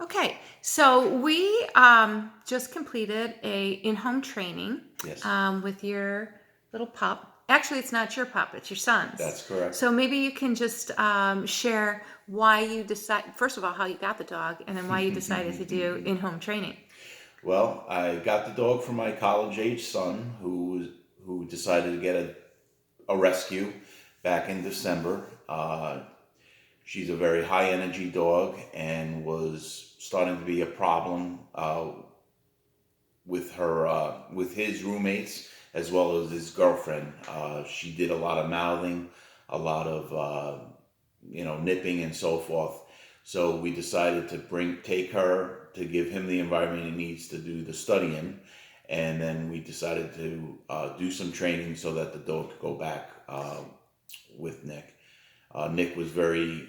Okay, so we just completed a in-home training Yes, with your little pup. Actually, it's not your pup; it's your son's. that's correct. So maybe you can just share why you decide. First of all, how you got the dog, and then why you decided to do in-home training. Well, I got the dog from my college-age son, who decided to get a rescue back in December. She's a very high-energy dog and was starting to be a problem with his roommates as well as his girlfriend. She did a lot of mouthing, a lot of nipping and so forth. So we decided to take her to give him the environment he needs to do the studying, and then we decided to do some training so that the dog could go back with Nick. Nick was very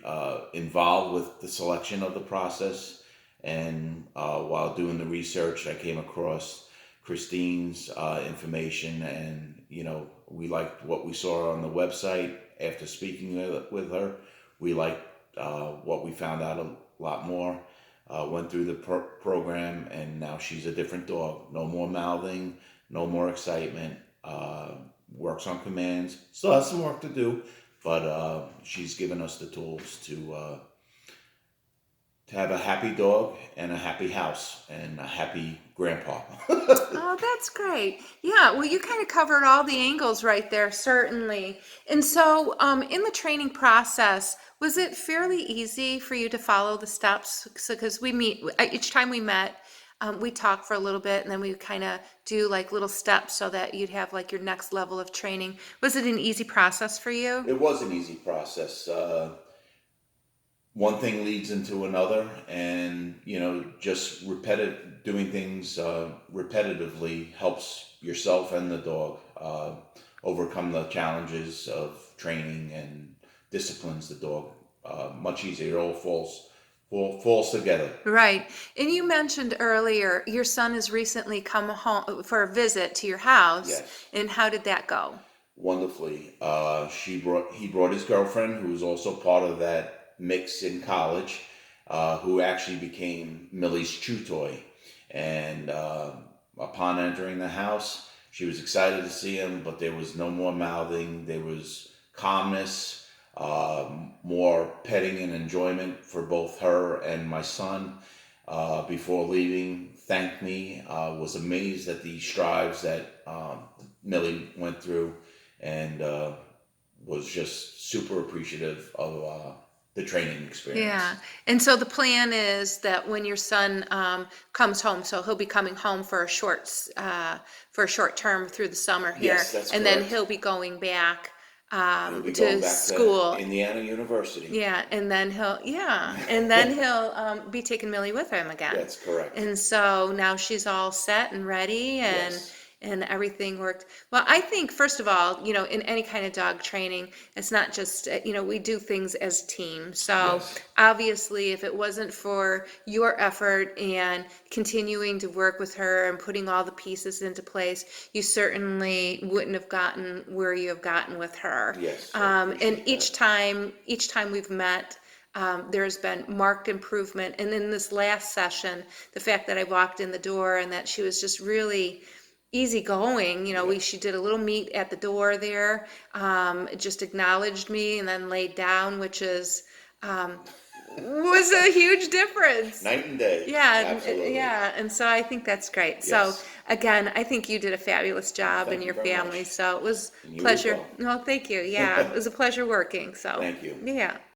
involved with the selection of the process, and while doing the research, I came across Christine's information, and we liked what we saw on the website. After speaking with her, we liked what we found out a lot more. Went through the program, and now she's a different dog. No more mouthing, no more excitement. Works on commands. Still has some work to do, but she's given us the tools to have a happy dog and a happy house and a happy grandpa. Oh, that's great. Yeah, well, you kind of covered all the angles right there, certainly. And so, in the training process, was it fairly easy for you to follow the steps? So, because we meet each time we met, we talk for a little bit, and then we kind of do like little steps so that you'd have like your next level of training. Was it an easy process for you? It was an easy process. One thing leads into another, and just doing things repetitively helps yourself and the dog overcome the challenges of training and disciplines the dog much easier. It all falls together. Right. And you mentioned earlier your son has recently come home for a visit to your house. Yes, And how did that go? wonderfully. He brought his girlfriend, who was also part of that mix in college, who actually became Millie's chew toy. And upon entering the house, she was excited to see him, but there was no more mouthing. There was calmness, more petting and enjoyment for both her and my son. Before leaving, thanked me. Was amazed at the strides that Millie went through, and was just super appreciative of the training experience. Yeah. And so the plan is that when your son comes home, so he'll be coming home for for a short term through the summer here, Yes, that's and then correct. he'll be going back He'll be going to back to school. Indiana University. Yeah, and then he'll be taking Millie with him again. That's correct. And so now she's all set and ready, Yes. and everything worked. Well, I think first of all, in any kind of dog training, it's not just we do things as team. So Yes. obviously, if it wasn't for your effort and continuing to work with her and putting all the pieces into place, you certainly wouldn't have gotten where you have gotten with her. Yes. I And appreciate each time we've met, there's been marked improvement. And in this last session, the fact that I walked in the door and that she was just really easygoing, she did a little meet at the door there, just acknowledged me and then laid down, which is was a huge difference. Night and day. Yeah, Absolutely. yeah, and so I think that's great. So Yes. again, I think you did a fabulous job Thank and you your very family. much. So it was And you as pleasure. well. No, thank you. Yeah, it was a pleasure working. So Thank you. yeah.